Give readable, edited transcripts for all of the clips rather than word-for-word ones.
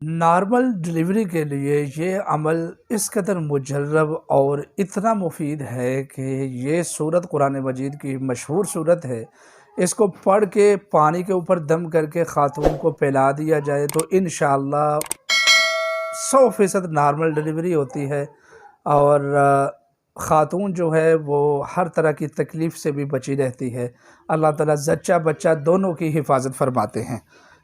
Normal delivery کے لیے یہ عمل اس قدر مجرب اور اتنا مفید ہے کہ یہ سورت قرآن مجید کی مشہور سورت ہے۔ اس کو پڑھ کے پانی کے اوپر دم کر کے خاتون کو پلا دیا جائے تو انشاءاللہ 100% نارمل ڈلیوری ہوتی ہے، اور خاتون جو ہے وہ ہر طرح کی تکلیف سے بھی بچی رہتی ہے۔ اللہ تعالیٰ زچہ بچہ دونوں کی حفاظت فرماتے ہیں۔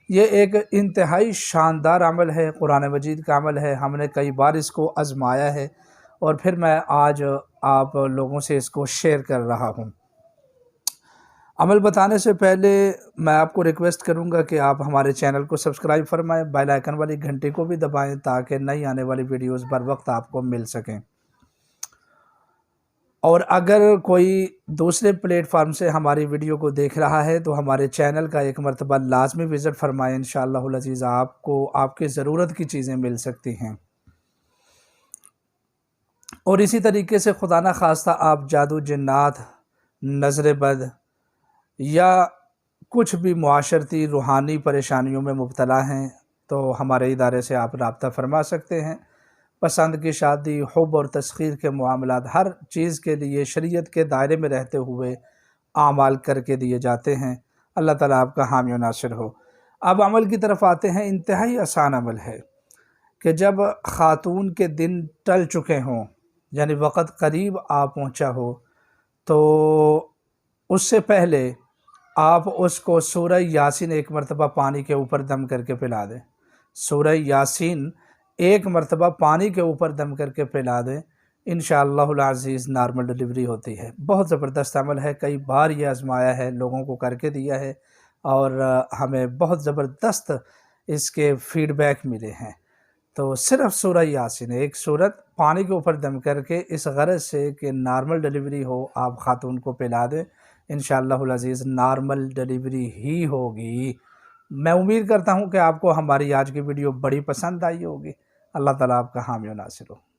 یہ ایک انتہائی شاندار عمل ہے، قرآن مجید کا عمل ہے۔ ہم نے کئی بار اس کو آزمایا ہے اور پھر میں آج آپ لوگوں سے اس کو شیئر کر رہا ہوں۔ عمل بتانے سے پہلے میں آپ کو ریکویسٹ کروں گا کہ آپ ہمارے چینل کو سبسکرائب فرمائیں، بیل آئیکن والی گھنٹی کو بھی دبائیں تاکہ نئی آنے والی ویڈیوز بر وقت آپ کو مل سکیں۔ اور اگر کوئی دوسرے پلیٹ فارم سے ہماری ویڈیو کو دیکھ رہا ہے تو ہمارے چینل کا ایک مرتبہ لازمی وزٹ فرمائیں، انشاءاللہ العزیز آپ کو آپ کی ضرورت کی چیزیں مل سکتی ہیں۔ اور اسی طریقے سے خدا نہ خواستہ آپ جادو، جنات، نظر بد یا کچھ بھی معاشرتی روحانی پریشانیوں میں مبتلا ہیں تو ہمارے ادارے سے آپ رابطہ فرما سکتے ہیں۔ پسند کی شادی، حب اور تسخیر کے معاملات، ہر چیز کے لیے شریعت کے دائرے میں رہتے ہوئے اعمال کر کے دیے جاتے ہیں۔ اللہ تعالیٰ آپ کا حامی و ناصر ہو۔ اب عمل کی طرف آتے ہیں۔ انتہائی آسان عمل ہے کہ جب خاتون کے دن ٹل چکے ہوں، یعنی وقت قریب آ پہنچا ہو، تو اس سے پہلے آپ اس کو سورہ یاسین ایک مرتبہ پانی کے اوپر دم کر کے پلا دیں۔ سورہ یاسین ایک مرتبہ پانی کے اوپر دم کر کے پلا دیں، انشاءاللہ العزیز نارمل ڈلیوری ہوتی ہے۔ بہت زبردست عمل ہے، کئی بار یہ آزمایا ہے، لوگوں کو کر کے دیا ہے اور ہمیں بہت زبردست اس کے فیڈ بیک ملے ہیں۔ تو صرف سورہ یاسین ایک سورت پانی کے اوپر دم کر کے اس غرض سے کہ نارمل ڈلیوری ہو، آپ خاتون کو پلا دیں، انشاءاللہ العزیز نارمل ڈلیوری ہی ہوگی۔ میں امید کرتا ہوں کہ آپ کو ہماری آج کی ویڈیو بڑی پسند آئی ہوگی۔ اللہ تعالیٰ آپ کا حامی و ناصر ہو۔